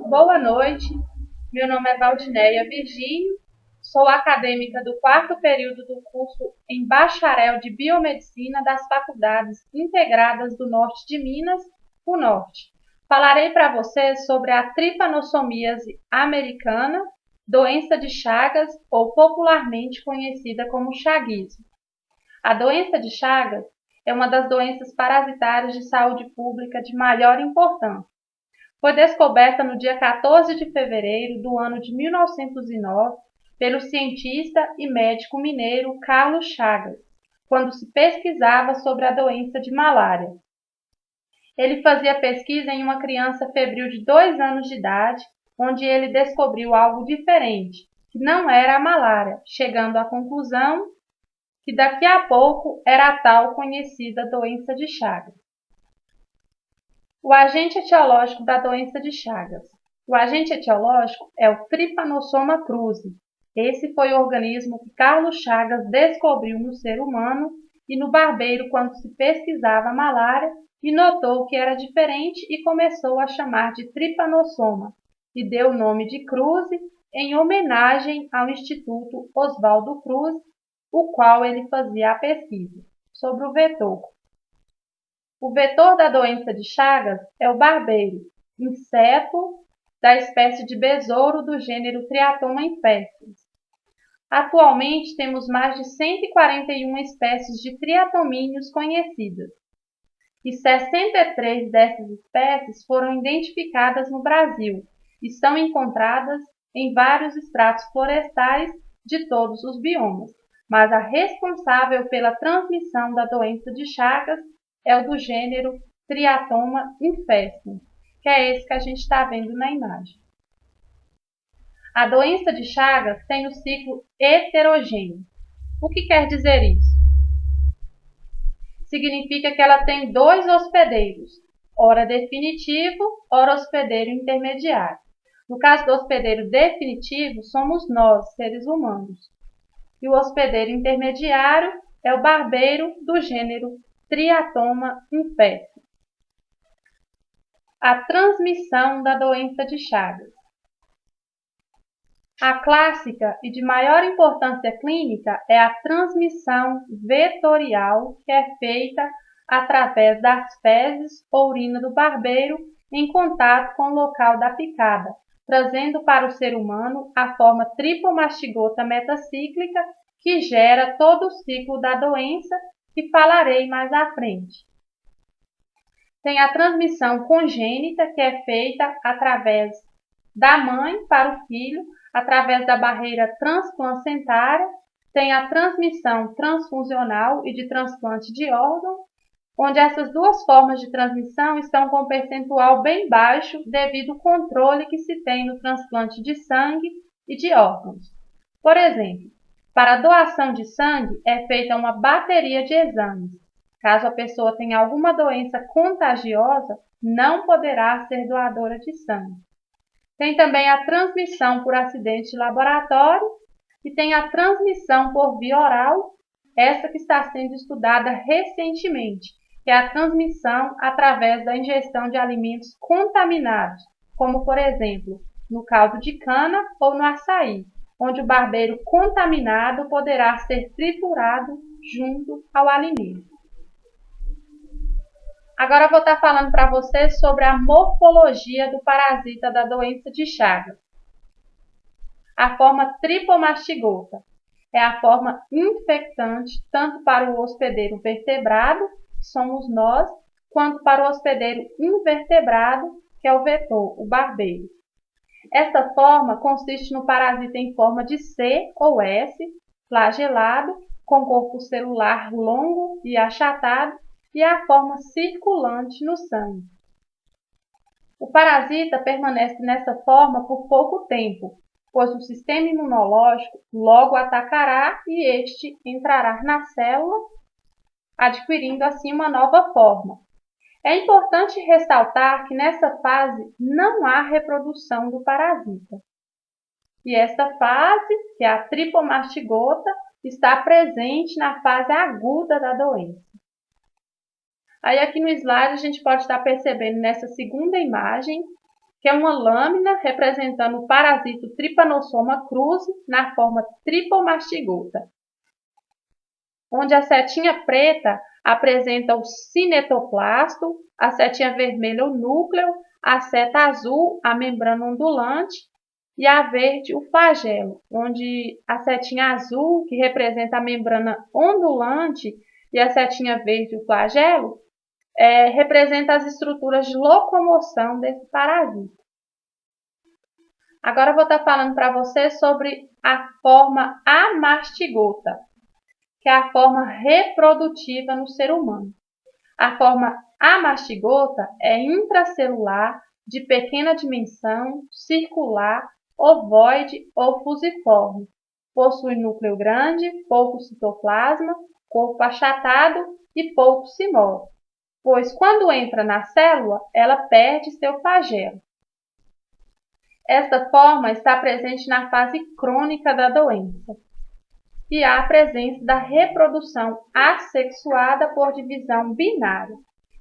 Boa noite, meu nome é Valdineia Virgínio, sou acadêmica do quarto período do curso em Bacharel de Biomedicina das Faculdades Integradas do Norte de Minas, UNORTE. Falarei para vocês sobre a tripanossomíase americana, doença de Chagas ou popularmente conhecida como chaguismo. A doença de Chagas é uma das doenças parasitárias de saúde pública de maior importância. Foi descoberta no dia 14 de fevereiro do ano de 1909 pelo cientista e médico mineiro Carlos Chagas, quando se pesquisava sobre a doença de malária. Ele fazia pesquisa em uma criança febril de 2 anos de idade, onde ele descobriu algo diferente, que não era a malária, chegando à conclusão que daqui a pouco era a tal conhecida doença de Chagas. O agente etiológico da doença de Chagas. O agente etiológico é o Trypanosoma cruzi. Esse foi o organismo que Carlos Chagas descobriu no ser humano e no barbeiro quando se pesquisava a malária e notou que era diferente e começou a chamar de Trypanosoma e deu o nome de cruzi em homenagem ao Instituto Oswaldo Cruz, o qual ele fazia a pesquisa sobre o vetor. O vetor da doença de Chagas é o barbeiro, inseto da espécie de besouro do gênero Triatoma infestis. Atualmente temos mais de 141 espécies de triatomíneos conhecidas, e 63 dessas espécies foram identificadas no Brasil e são encontradas em vários estratos florestais de todos os biomas, mas a responsável pela transmissão da doença de Chagas é o do gênero Triatoma infestis, que é esse que a gente está vendo na imagem. A doença de Chagas tem o ciclo heterogêneo. O que quer dizer isso? Significa que ela tem dois hospedeiros, ora definitivo, ora hospedeiro intermediário. No caso do hospedeiro definitivo, somos nós, seres humanos. E o hospedeiro intermediário é o barbeiro do gênero Triatoma infestis. A transmissão da doença de Chagas. A clássica e de maior importância clínica é a transmissão vetorial, que é feita através das fezes ou urina do barbeiro em contato com o local da picada, trazendo para o ser humano a forma tripomastigota metacíclica que gera todo o ciclo da doença, que falarei mais à frente. Tem a transmissão congênita, que é feita através da mãe para o filho, através da barreira transplacentária. Tem a transmissão transfusional e de transplante de órgão, onde essas duas formas de transmissão estão com percentual bem baixo devido ao controle que se tem no transplante de sangue e de órgãos. Por exemplo, para a doação de sangue é feita uma bateria de exames. Caso a pessoa tenha alguma doença contagiosa, não poderá ser doadora de sangue. Tem também a transmissão por acidente de laboratório e tem a transmissão por via oral, essa que está sendo estudada recentemente, que é a transmissão através da ingestão de alimentos contaminados, como por exemplo, no caldo de cana ou no açaí, onde o barbeiro contaminado poderá ser triturado junto ao alimento. Agora eu vou estar falando para vocês sobre a morfologia do parasita da doença de Chagas. A forma tripomastigota é a forma infectante tanto para o hospedeiro vertebrado, que somos nós, quanto para o hospedeiro invertebrado, que é o vetor, o barbeiro. Esta forma consiste no parasita em forma de C ou S, flagelado, com corpo celular longo e achatado, e a forma circulante no sangue. O parasita permanece nessa forma por pouco tempo, pois o sistema imunológico logo atacará e este entrará na célula, adquirindo assim uma nova forma. É importante ressaltar que nessa fase não há reprodução do parasita. E esta fase, que é a tripomastigota, está presente na fase aguda da doença. Aí aqui no slide a gente pode estar percebendo nessa segunda imagem que é uma lâmina representando o parasito Trypanosoma cruzi na forma tripomastigota, onde a setinha preta apresenta o cinetoplasto, a setinha vermelha o núcleo, a seta azul a membrana ondulante e a verde o flagelo, onde a setinha azul, que representa a membrana ondulante, e a setinha verde o flagelo, representa as estruturas de locomoção desse parasita. Agora eu vou estar falando para você sobre a forma amastigota, que é a forma reprodutiva no ser humano. A forma amastigota é intracelular, de pequena dimensão, circular, ovoide ou fusiforme. Possui núcleo grande, pouco citoplasma, corpo achatado e pouco se move, pois quando entra na célula, ela perde seu flagelo. Esta forma está presente na fase crônica da doença e há a presença da reprodução assexuada por divisão binária.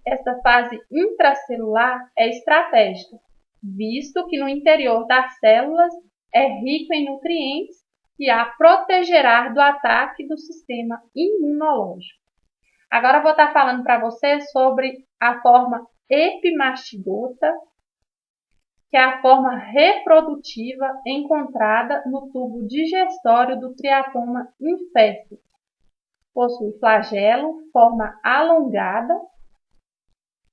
Esta fase intracelular é estratégica, visto que no interior das células é rico em nutrientes e a protegerá do ataque do sistema imunológico. Agora eu vou estar falando para você sobre a forma epimastigota, que é a forma reprodutiva encontrada no tubo digestório do Triatoma infestus. Possui flagelo, forma alongada,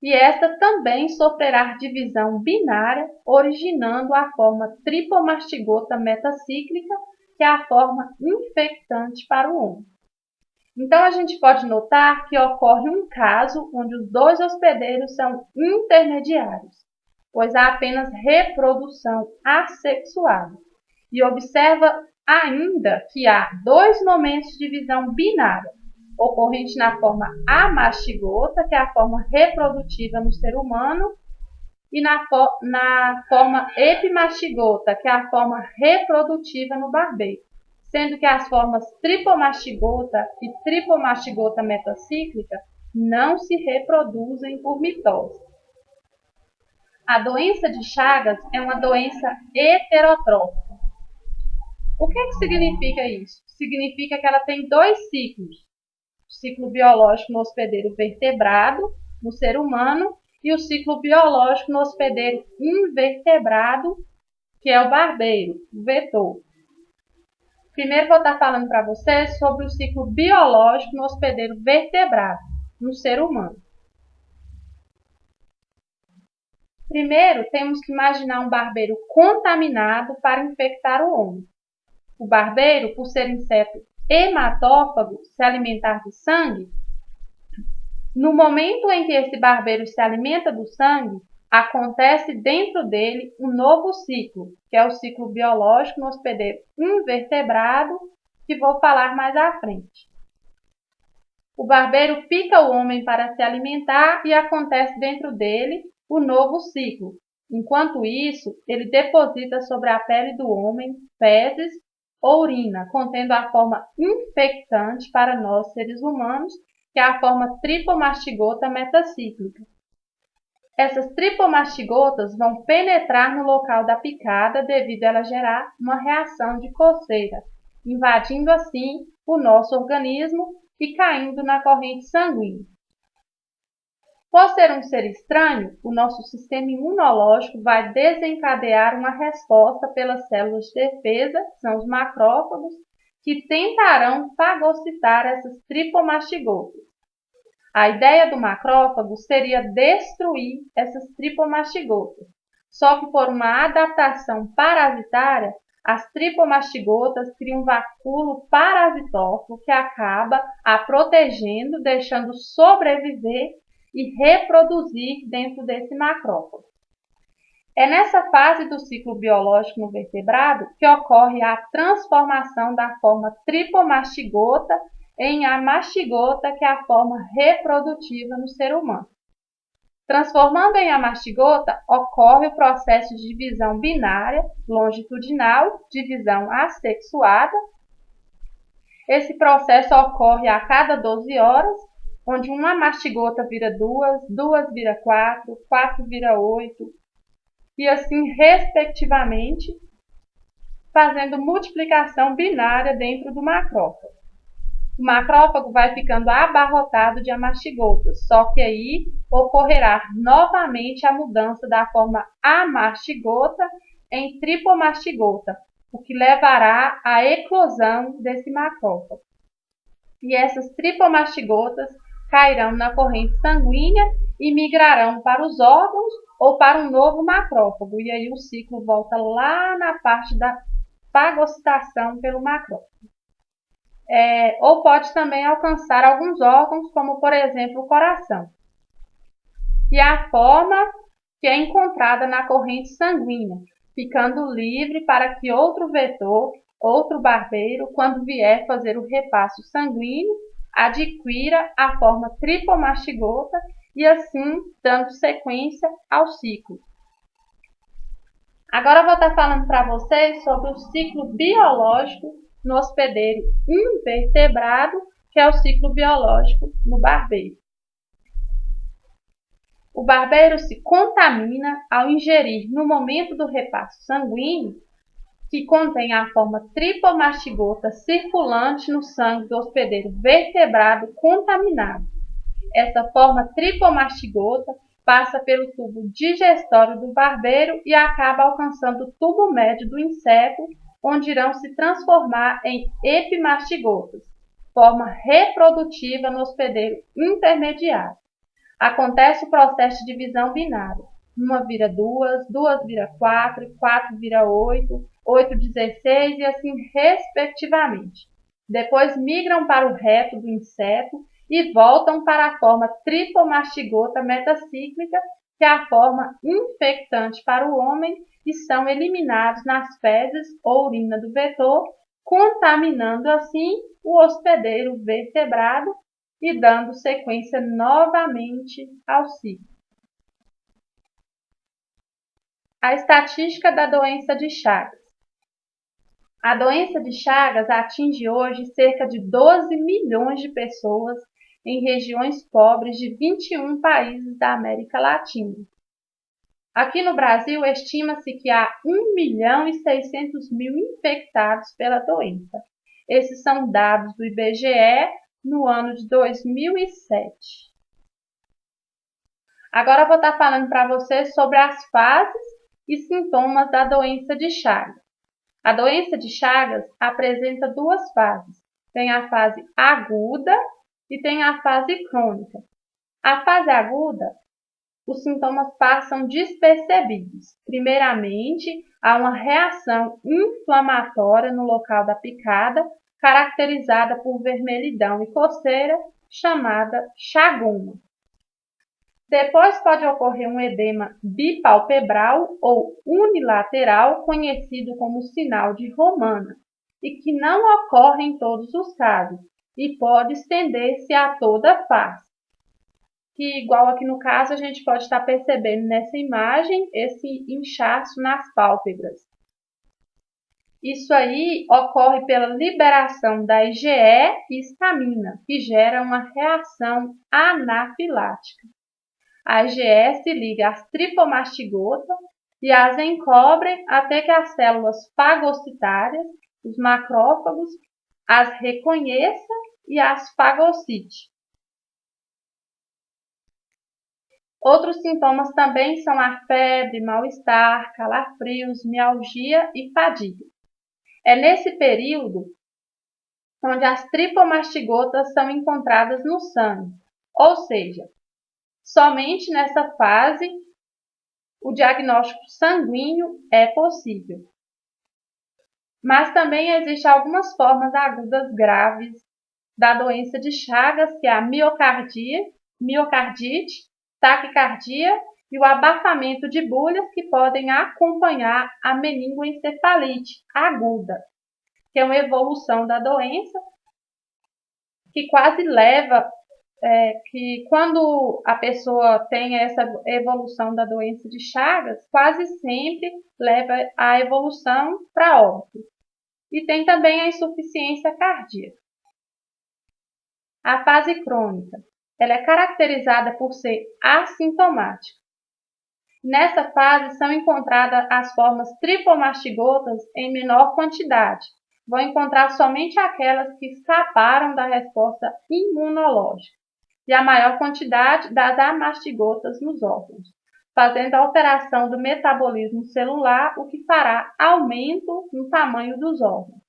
e esta também sofrerá divisão binária, originando a forma tripomastigota metacíclica, que é a forma infectante para o homem. Então, a gente pode notar que ocorre um caso onde os dois hospedeiros são intermediários, pois há apenas reprodução assexuada. E observa ainda que há dois momentos de divisão binária, ocorrente na forma amastigota, que é a forma reprodutiva no ser humano, e na forma epimastigota, que é a forma reprodutiva no barbeiro, sendo que as formas tripomastigota e tripomastigota metacíclica não se reproduzem por mitose. A doença de Chagas é uma doença heterotrófica. O que significa isso? Significa que ela tem dois ciclos. O ciclo biológico no hospedeiro vertebrado, no ser humano, e o ciclo biológico no hospedeiro invertebrado, que é o barbeiro, o vetor. Primeiro vou estar falando para vocês sobre o ciclo biológico no hospedeiro vertebrado, no ser humano. Primeiro, temos que imaginar um barbeiro contaminado para infectar o homem. O barbeiro, por ser inseto hematófago, se alimentar de sangue, no momento em que esse barbeiro se alimenta do sangue, acontece dentro dele um novo ciclo, que é o ciclo biológico no hospedeiro invertebrado, que vou falar mais à frente. O barbeiro pica o homem para se alimentar e acontece dentro dele o novo ciclo. Enquanto isso, ele deposita sobre a pele do homem fezes ou urina, contendo a forma infectante para nós seres humanos, que é a forma tripomastigota metacíclica. Essas tripomastigotas vão penetrar no local da picada devido a ela gerar uma reação de coceira, invadindo assim o nosso organismo e caindo na corrente sanguínea. Por ser um ser estranho, o nosso sistema imunológico vai desencadear uma resposta pelas células de defesa, que são os macrófagos, que tentarão fagocitar essas tripomastigotas. A ideia do macrófago seria destruir essas tripomastigotas, só que por uma adaptação parasitária, as tripomastigotas criam um vacúolo parasitófago que acaba a protegendo, deixando sobreviver e reproduzir dentro desse macrófago. É nessa fase do ciclo biológico no vertebrado que ocorre a transformação da forma tripomastigota em amastigota, que é a forma reprodutiva no ser humano. Transformando em amastigota, ocorre o processo de divisão binária, longitudinal, divisão assexuada. Esse processo ocorre a cada 12 horas, onde uma mastigota vira duas, duas vira quatro, quatro vira 8, e assim respectivamente, fazendo multiplicação binária dentro do macrófago. O macrófago vai ficando abarrotado de amastigotas, só que aí ocorrerá novamente a mudança da forma amastigota em tripomastigota, o que levará à eclosão desse macrófago. E essas tripomastigotas cairão na corrente sanguínea e migrarão para os órgãos ou para um novo macrófago. E aí o ciclo volta lá na parte da fagocitação pelo macrófago. Ou pode também alcançar alguns órgãos, como por exemplo o coração. E a forma que é encontrada na corrente sanguínea, ficando livre para que outro vetor, outro barbeiro, quando vier fazer o repasso sanguíneo, adquira a forma tripomastigota e assim dando sequência ao ciclo. Agora eu vou estar falando para vocês sobre o ciclo biológico no hospedeiro invertebrado, que é o ciclo biológico no barbeiro. O barbeiro se contamina ao ingerir, no momento do repasso sanguíneo, que contém a forma tripomastigota circulante no sangue do hospedeiro vertebrado contaminado. Essa forma tripomastigota passa pelo tubo digestório do barbeiro e acaba alcançando o tubo médio do inseto, onde irão se transformar em epimastigotas, forma reprodutiva no hospedeiro intermediário. Acontece o processo de divisão binária. Uma vira 2, 2 vira 4, 4 vira 8, 8 16 e assim respectivamente. Depois migram para o reto do inseto e voltam para a forma tripomastigota metacíclica, que é a forma infectante para o homem, e são eliminados nas fezes ou urina do vetor, contaminando assim o hospedeiro vertebrado e dando sequência novamente ao ciclo. A estatística da doença de Chagas. A doença de Chagas atinge hoje cerca de 12 milhões de pessoas em regiões pobres de 21 países da América Latina. Aqui no Brasil, estima-se que há 1.600.000 infectados pela doença. Esses são dados do IBGE no ano de 2007. Agora eu vou estar falando para vocês sobre as fases e sintomas da doença de Chagas. A doença de Chagas apresenta duas fases. Tem a fase aguda e tem a fase crônica. A fase aguda, os sintomas passam despercebidos. Primeiramente, há uma reação inflamatória no local da picada, caracterizada por vermelhidão e coceira, chamada chaguma. Depois pode ocorrer um edema bipalpebral ou unilateral, conhecido como sinal de Romana, e que não ocorre em todos os casos, e pode estender-se a toda a face. Que, igual aqui no caso, a gente pode estar percebendo nessa imagem esse inchaço nas pálpebras. Isso aí ocorre pela liberação da IgE e histamina, que gera uma reação anafilática. A IgE se liga às tripomastigotas e as encobrem até que as células fagocitárias, os macrófagos, as reconheçam e as fagocite. Outros sintomas também são a febre, mal-estar, calafrios, mialgia e fadiga. É nesse período onde as tripomastigotas são encontradas no sangue, ou seja, somente nessa fase o diagnóstico sanguíneo é possível. Mas também existem algumas formas agudas graves da doença de Chagas, que é a miocardite, taquicardia e o abafamento de bolhas que podem acompanhar a meningoencefalite aguda, que é uma evolução da doença que quase leva, que quando a pessoa tem essa evolução da doença de Chagas, quase sempre leva a evolução para óbito. E tem também a insuficiência cardíaca. A fase crônica. Ela é caracterizada por ser assintomática. Nessa fase são encontradas as formas tripomastigotas em menor quantidade. Vão encontrar somente aquelas que escaparam da resposta imunológica e a maior quantidade das amastigotas nos órgãos, fazendo a alteração do metabolismo celular, o que fará aumento no tamanho dos órgãos.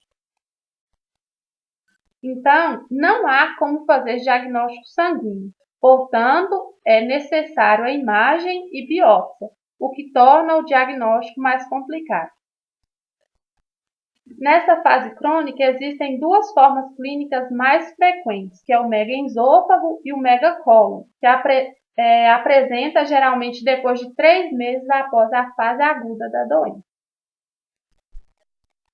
Então, não há como fazer diagnóstico sanguíneo. Portanto, é necessário a imagem e biópsia, o que torna o diagnóstico mais complicado. Nessa fase crônica, existem duas formas clínicas mais frequentes, que é o megaesôfago e o megacólon, que apresenta geralmente depois de 3 meses após a fase aguda da doença.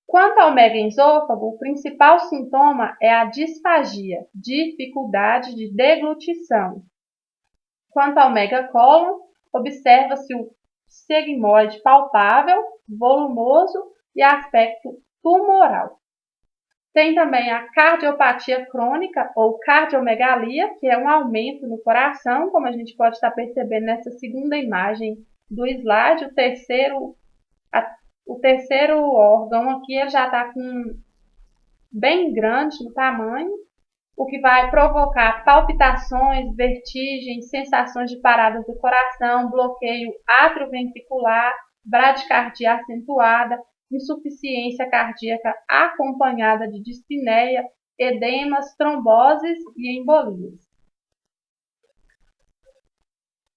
Quanto ao megaesôfago, o principal sintoma é a disfagia, dificuldade de deglutição. Quanto ao megacólon, observa-se o sigmoide palpável, volumoso e aspecto tumoral. Tem também a cardiopatia crônica ou cardiomegalia, que é um aumento no coração, como a gente pode estar percebendo nessa segunda imagem do slide. O terceiro órgão aqui ele já está bem grande no tamanho, o que vai provocar palpitações, vertigens, sensações de paradas do coração, bloqueio atrioventricular, bradicardia acentuada, insuficiência cardíaca acompanhada de dispneia, edemas, tromboses e embolias.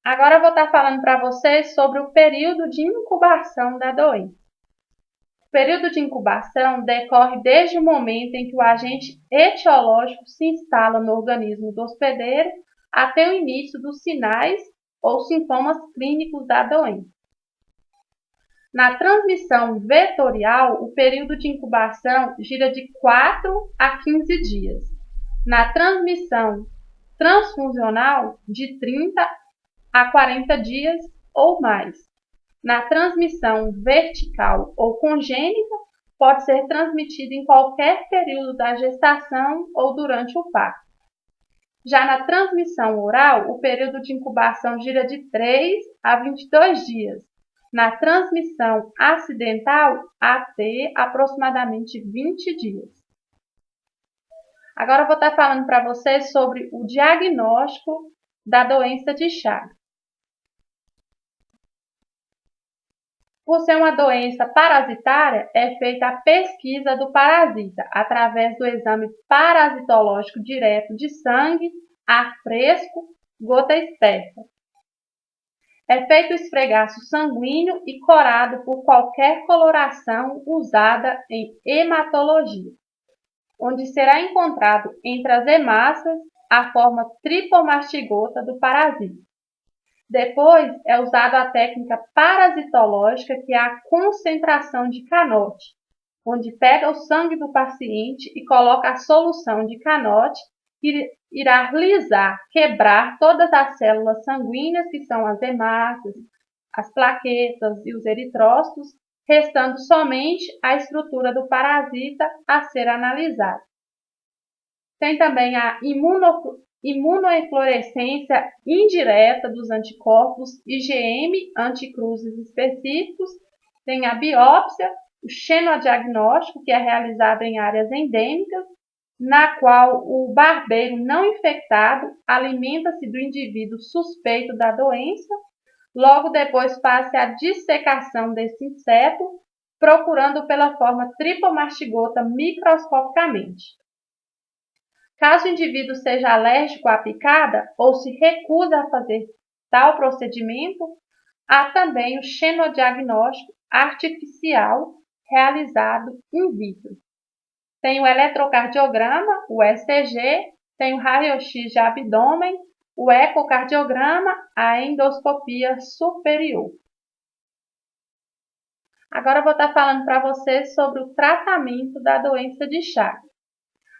Agora eu vou estar falando para vocês sobre o período de incubação da doença. O período de incubação decorre desde o momento em que o agente etiológico se instala no organismo do hospedeiro até o início dos sinais ou sintomas clínicos da doença. Na transmissão vetorial, o período de incubação gira de 4 a 15 dias. Na transmissão transfusional, de 30 a 40 dias ou mais. Na transmissão vertical ou congênita, pode ser transmitido em qualquer período da gestação ou durante o parto. Já na transmissão oral, o período de incubação gira de 3 a 22 dias. Na transmissão acidental, até aproximadamente 20 dias. Agora eu vou estar falando para vocês sobre o diagnóstico da doença de Chagas. Por ser uma doença parasitária, é feita a pesquisa do parasita através do exame parasitológico direto de sangue, ar fresco, gota esperta. É feito o esfregaço sanguíneo e corado por qualquer coloração usada em hematologia, onde será encontrado entre as hemácias a forma tripomastigota do parasita. Depois é usada a técnica parasitológica, que é a concentração de canote, onde pega o sangue do paciente e coloca a solução de canote que irá lisar, quebrar todas as células sanguíneas, que são as hemácias, as plaquetas e os eritrócitos, restando somente a estrutura do parasita a ser analisada. Tem também a imunoefluorescência indireta dos anticorpos IgM anticruzes específicos, tem a biópsia, o xenodiagnóstico, que é realizado em áreas endêmicas, na qual o barbeiro não infectado alimenta-se do indivíduo suspeito da doença, logo depois faz-se a dissecação desse inseto, procurando pela forma tripomastigota microscopicamente. Caso o indivíduo seja alérgico à picada ou se recusa a fazer tal procedimento, há também o xenodiagnóstico artificial realizado in vitro. Tem o eletrocardiograma, o ECG, tem o raio-x de abdômen, o ecocardiograma, a endoscopia superior. Agora eu vou estar falando para vocês sobre o tratamento da doença de Chagas.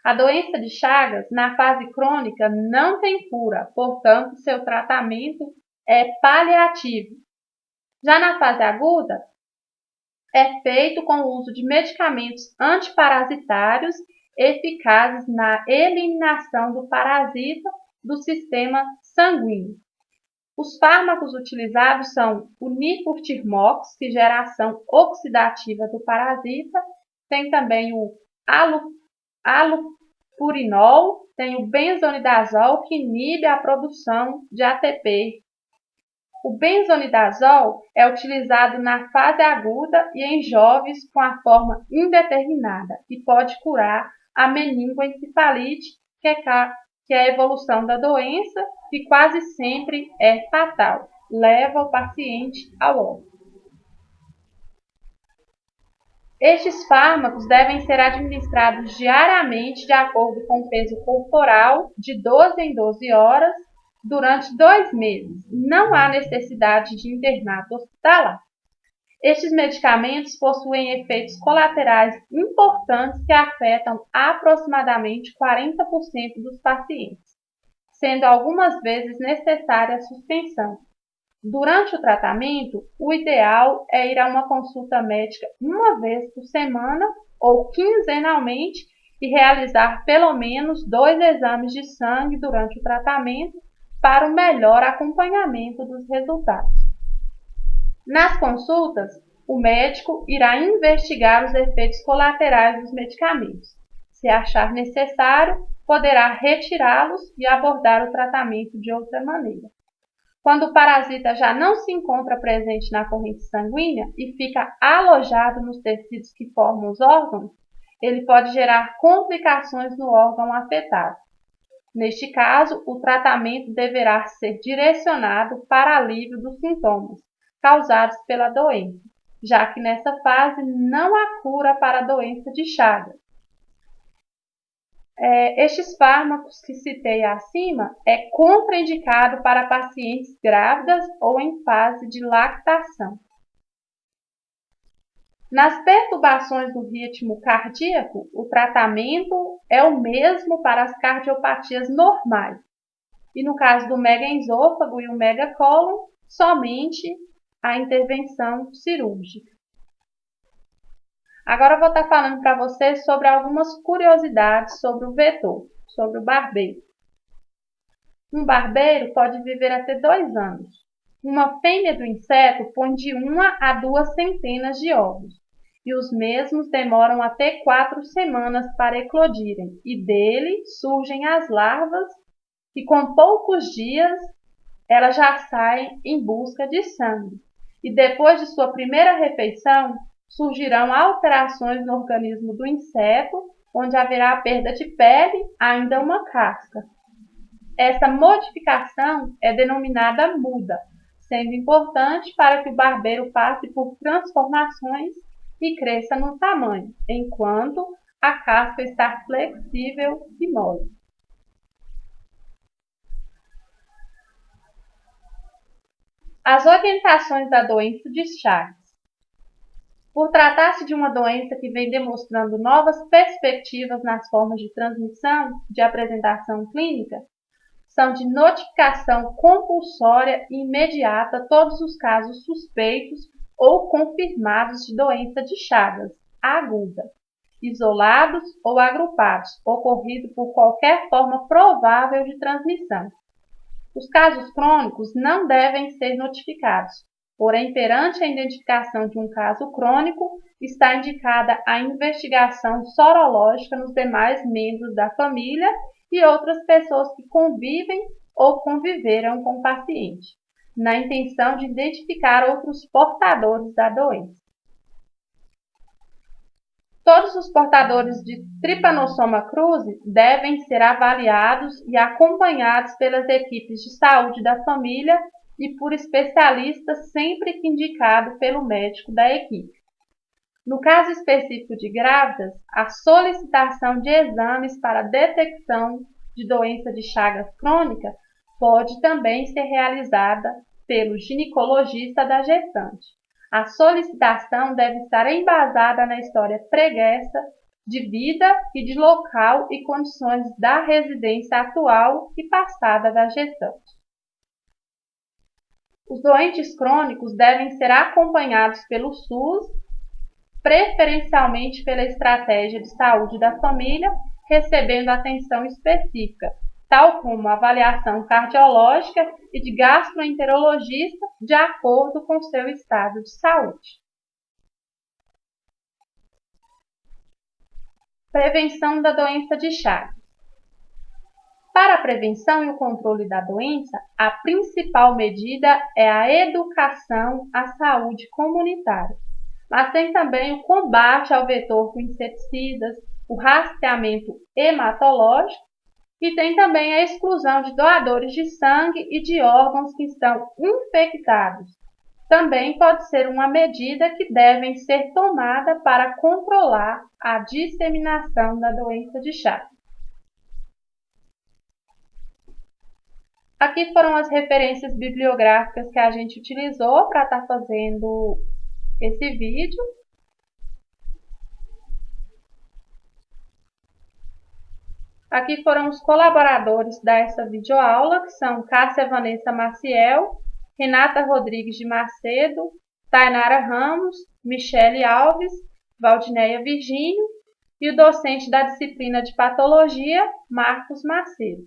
A doença de Chagas, na fase crônica, não tem cura, portanto, seu tratamento é paliativo. Já na fase aguda, é feito com o uso de medicamentos antiparasitários eficazes na eliminação do parasita do sistema sanguíneo. Os fármacos utilizados são o Nifurtimox, que gera ação oxidativa do parasita, tem também o allopurinol, tem o benzonidazol, que inibe a produção de ATP. O benzonidazol é utilizado na fase aguda e em jovens com a forma indeterminada e pode curar a meningoencefalite, que é a evolução da doença, que quase sempre é fatal, leva o paciente ao óbito. Estes fármacos devem ser administrados diariamente de acordo com o peso corporal, de 12 em 12 horas, durante 2 meses. Não há necessidade de internato hospitalar. Estes medicamentos possuem efeitos colaterais importantes que afetam aproximadamente 40% dos pacientes, sendo algumas vezes necessária a suspensão. Durante o tratamento, o ideal é ir a uma consulta médica uma vez por semana ou quinzenalmente e realizar pelo menos 2 exames de sangue durante o tratamento para o melhor acompanhamento dos resultados. Nas consultas, o médico irá investigar os efeitos colaterais dos medicamentos. Se achar necessário, poderá retirá-los e abordar o tratamento de outra maneira. Quando o parasita já não se encontra presente na corrente sanguínea e fica alojado nos tecidos que formam os órgãos, ele pode gerar complicações no órgão afetado. Neste caso, o tratamento deverá ser direcionado para alívio dos sintomas causados pela doença, já que nessa fase não há cura para a doença de Chagas. Estes fármacos que citei acima é contraindicado para pacientes grávidas ou em fase de lactação. Nas perturbações do ritmo cardíaco, o tratamento é o mesmo para as cardiopatias normais. E no caso do megaesôfago e o megacólon, somente a intervenção cirúrgica. Agora eu vou estar falando para vocês sobre algumas curiosidades sobre o vetor, sobre o barbeiro. Um barbeiro pode viver até 2 anos. Uma fêmea do inseto põe de 1 a 2 centenas de ovos, e os mesmos demoram até 4 semanas para eclodirem, e dele surgem as larvas, e com poucos dias elas já saem em busca de sangue. E depois de sua primeira refeição, surgirão alterações no organismo do inseto, onde haverá a perda de pele, ainda uma casca. Essa modificação é denominada muda, sendo importante para que o barbeiro passe por transformações e cresça no tamanho, enquanto a casca está flexível e mole. As orientações da doença de Chagas. Por tratar-se de uma doença que vem demonstrando novas perspectivas nas formas de transmissão de apresentação clínica, são de notificação compulsória e imediata todos os casos suspeitos ou confirmados de doença de Chagas aguda, isolados ou agrupados, ocorrido por qualquer forma provável de transmissão. Os casos crônicos não devem ser notificados. Porém, perante a identificação de um caso crônico, está indicada a investigação sorológica nos demais membros da família e outras pessoas que convivem ou conviveram com o paciente, na intenção de identificar outros portadores da doença. Todos os portadores de Trypanosoma cruzi devem ser avaliados e acompanhados pelas equipes de saúde da família e por especialistas sempre que indicado pelo médico da equipe. No caso específico de grávidas, a solicitação de exames para detecção de doença de Chagas crônica pode também ser realizada pelo ginecologista da gestante. A solicitação deve estar embasada na história pregressa de vida e de local e condições da residência atual e passada da gestante. Os doentes crônicos devem ser acompanhados pelo SUS, preferencialmente pela estratégia de saúde da família, recebendo atenção específica, tal como avaliação cardiológica e de gastroenterologista, de acordo com seu estado de saúde. Prevenção da doença de Chagas. Para a prevenção e o controle da doença, a principal medida é a educação à saúde comunitária, mas tem também o combate ao vetor com inseticidas, o rastreamento hematológico e tem também a exclusão de doadores de sangue e de órgãos que estão infectados. Também pode ser uma medida que deve ser tomada para controlar a disseminação da doença de Chagas. Aqui foram as referências bibliográficas que a gente utilizou para estar fazendo esse vídeo. Aqui foram os colaboradores dessa videoaula, que são Cássia Vanessa Maciel, Renata Rodrigues de Macedo, Tainara Ramos, Michele Alves, Valdineia Virgínio e o docente da disciplina de Patologia, Marcos Macedo.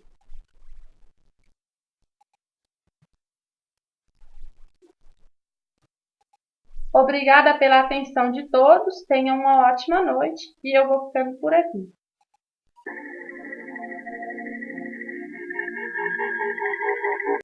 Obrigada pela atenção de todos, tenham uma ótima noite e eu vou ficando por aqui.